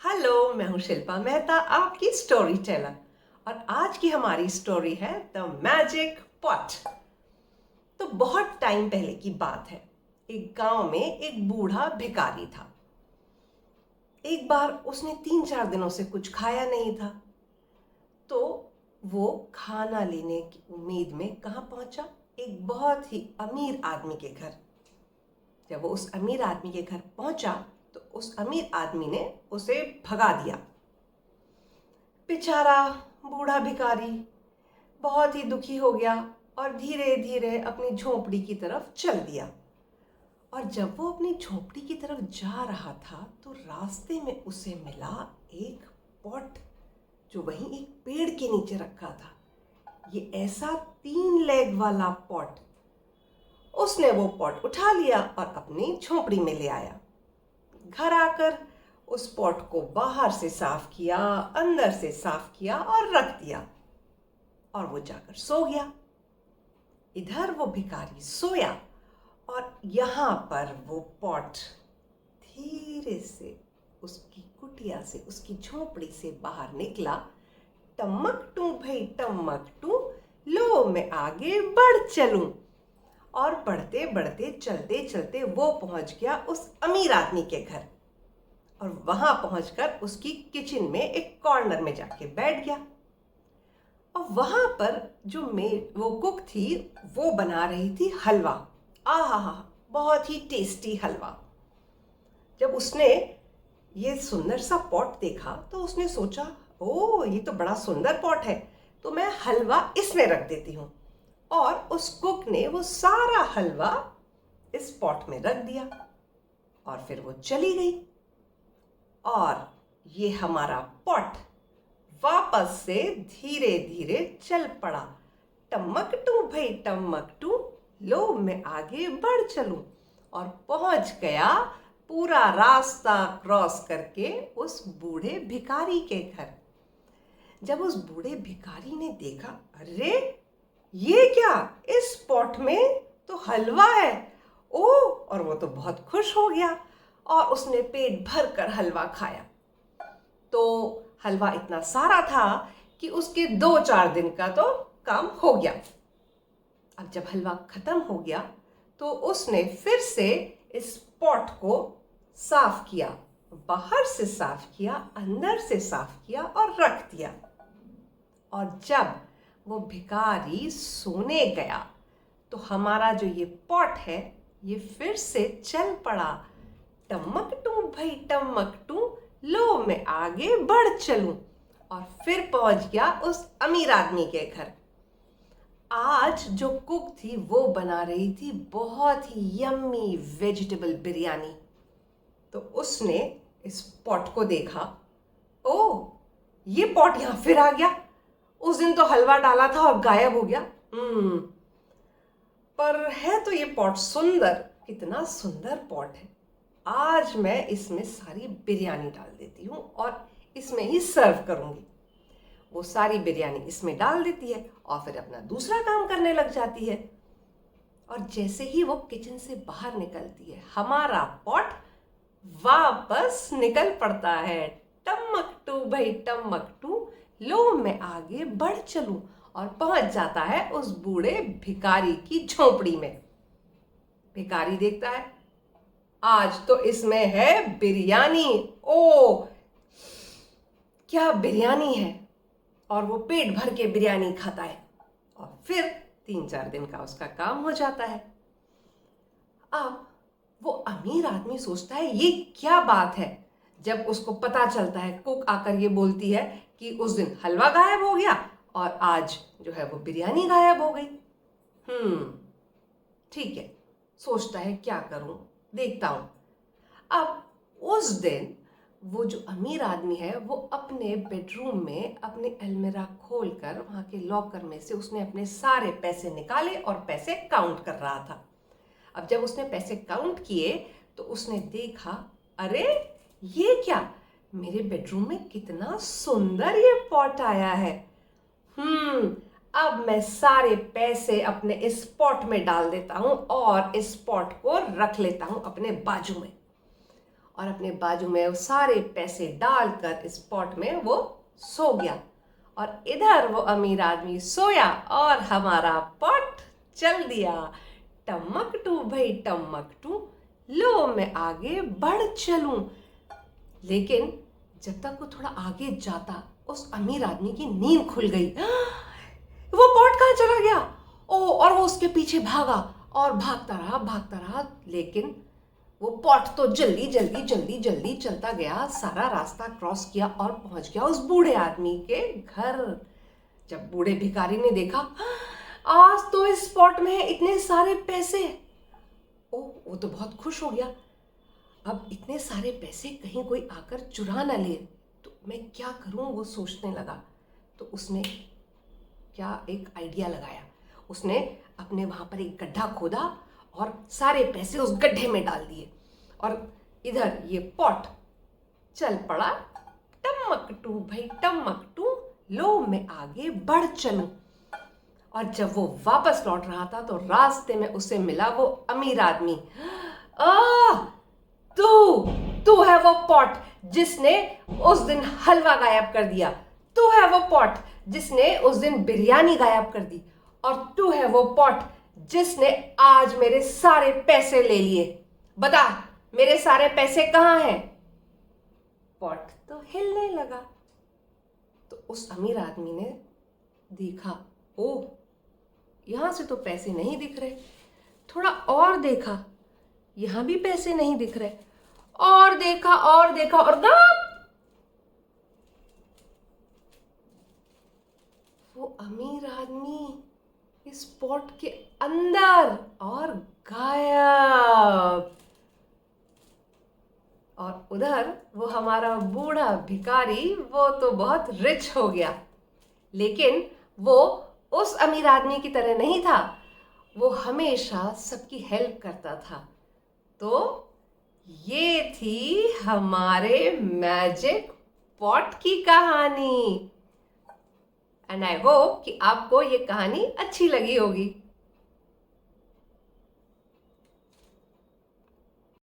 Hello, मैं हूँ शिल्पा मेहता, आपकी स्टोरी टेलर। और आज की हमारी स्टोरी है द मैजिक पॉट। तो बहुत टाइम पहले की बात है। एक गांव में एक बूढ़ा भिखारी था। एक बार उसने 3-4 दिनों से कुछ खाया नहीं था। तो वो खाना लेने की उम्मीद में कहाँ पहुंचा? एक बहुत ही अमीर आदमी के घर। जब वो उस अमीर आदमी के घर पहुंचा तो उस अमीर आदमी ने उसे भगा दिया। बेचारा बूढ़ा भिखारी बहुत ही दुखी हो गया और धीरे धीरे अपनी झोपड़ी की तरफ चल दिया। और जब वो अपनी झोपड़ी की तरफ जा रहा था तो रास्ते में उसे मिला एक पॉट जो वहीं एक पेड़ के नीचे रखा था। ये ऐसा 3 लेग वाला पॉट। उसने वो पॉट उठा लिया और अपनी झोपड़ी में ले आया। घर आकर उस पॉट को बाहर से साफ किया, अंदर से साफ किया और रख दिया और वो जाकर सो गया। इधर वो भिखारी सोया और यहाँ पर वो पॉट धीरे से उसकी कुटिया से, उसकी झोपड़ी से बाहर निकला। टमक टू भाई टमक टू, लो मैं आगे बढ़ चलूं। और बढ़ते बढ़ते चलते चलते वो पहुंच गया उस अमीर आदमी के घर। और वहां पहुंचकर उसकी किचन में एक कॉर्नर में जाके बैठ गया। और वहां पर जो वो कुक थी वो बना रही थी हलवा। आहा, बहुत ही टेस्टी हलवा। जब उसने ये सुंदर सा पॉट देखा तो उसने सोचा, ओ ये तो बड़ा सुंदर पॉट है, तो मैं हलवा इसमें रख देती हूँ। और उस कुक ने वो सारा हलवा इस पॉट में रख दिया और फिर वो चली गई। और ये हमारा पॉट वापस से धीरे धीरे चल पड़ा। टमक टू भाई टमक टू, लो मैं आगे बढ़ चलूं। और पहुंच गया पूरा रास्ता क्रॉस करके उस बूढ़े भिखारी के घर। जब उस बूढ़े भिखारी ने देखा, अरे ये क्या, इस पॉट में तो हलवा है। ओ, और वो तो बहुत खुश हो गया और उसने पेट भर कर हलवा खाया। तो हलवा इतना सारा था कि उसके 2-4 दिन का तो काम हो गया। अब जब हलवा खत्म हो गया तो उसने फिर से इस पॉट को साफ किया, बाहर से साफ किया, अंदर से साफ किया और रख दिया। और जब वो भिखारी सोने गया तो हमारा जो ये पॉट है ये फिर से चल पड़ा। टमक टू भाई टमक टू, लो मैं आगे बढ़ चलूं। और फिर पहुंच गया उस अमीर आदमी के घर। आज जो कुक थी वो बना रही थी बहुत ही यम्मी वेजिटेबल बिरयानी। तो उसने इस पॉट को देखा, ओ ये पॉट यहां फिर आ गया। उस दिन तो हलवा डाला था और गायब हो गया। पर है तो ये पॉट सुंदर, कितना सुंदर पॉट है। आज मैं इसमें सारी बिरयानी डाल देती हूँ और इसमें ही सर्व करूंगी। वो सारी बिरयानी इसमें डाल देती है और फिर अपना दूसरा काम करने लग जाती है। और जैसे ही वो किचन से बाहर निकलती है हमारा पॉट वापस निकल पड़ता है। टमक टू भाई टमक टू, लो मैं आगे बढ़ चलूं। और पहुंच जाता है उस बूढ़े भिखारी की झोपड़ी में। भिखारी देखता है, आज तो इसमें है बिरयानी। ओ क्या बिरयानी है। और वो पेट भर के बिरयानी खाता है और फिर 3-4 दिन का उसका काम हो जाता है। अब वो अमीर आदमी सोचता है ये क्या बात है। जब उसको पता चलता है, कुक आकर ये बोलती है कि उस दिन हलवा गायब हो गया और आज जो है वो बिरयानी गायब हो गई। ठीक है, सोचता है क्या करूं, देखता हूं। अब उस दिन वो जो अमीर आदमी है वो अपने बेडरूम में अपने अलमीरा खोलकर वहां के लॉकर में से उसने अपने सारे पैसे निकाले और पैसे काउंट कर रहा था। अब जब उसने पैसे काउंट किए तो उसने देखा, अरे ये क्या, मेरे बेडरूम में कितना सुंदर ये पॉट आया है। अब मैं सारे पैसे अपने इस पॉट में डाल देता हूं और इस पॉट को रख लेता हूं अपने बाजू में। और अपने बाजू में वो सारे पैसे डालकर इस पॉट में वो सो गया। और इधर वो अमीर आदमी सोया और हमारा पॉट चल दिया। टमकटू भाई टमकटू, लो मैं आगे बढ़ चलूं। लेकिन जब तक वो थोड़ा आगे जाता उस अमीर आदमी की नींद खुल गई। वो पॉट कहाँ चला गया? ओ, और वो उसके पीछे भागा और भागता रहा। लेकिन वो पॉट तो जल्दी जल्दी जल्दी जल्दी चलता गया, सारा रास्ता क्रॉस किया और पहुंच गया उस बूढ़े आदमी के घर। जब बूढ़े भिखारी ने देखा, आज तो इस पॉट में है इतने सारे पैसे। ओ, वो तो बहुत खुश हो गया। अब इतने सारे पैसे कहीं कोई आकर चुरा ना ले, तो मैं क्या करूं, वो सोचने लगा। तो उसने क्या एक आइडिया लगाया। उसने अपने वहां पर एक गड्ढा खोदा और सारे पैसे उस गड्ढे में डाल दिए। और इधर ये पॉट चल पड़ा। टमकटू भाई टमकटू, लो मैं आगे बढ़ चलूं। और जब वो वापस लौट रहा था तो रास्ते में उसे मिला वो अमीर आदमी। तू है वो पॉट जिसने उस दिन हलवा गायब कर दिया। तू है वो पॉट जिसने उस दिन बिरयानी गायब कर दी। और तू है वो पॉट जिसने आज मेरे सारे पैसे ले लिए। बता, मेरे सारे पैसे कहाँ हैं? पॉट तो हिलने लगा। तो उस अमीर आदमी ने देखा, ओह, यहां से तो पैसे नहीं दिख रहे। थोड़ा और देखा, यहां भी पैसे नहीं दिख रहे। और देखा और वो अमीर आदमी इस पॉट के अंदर और गायब। और उधर वो हमारा बूढ़ा भिखारी, वो तो बहुत रिच हो गया। लेकिन वो उस अमीर आदमी की तरह नहीं था, वो हमेशा सबकी हेल्प करता था। तो ये थी हमारे मैजिक पॉट की कहानी। एंड आई होप कि आपको ये कहानी अच्छी लगी होगी।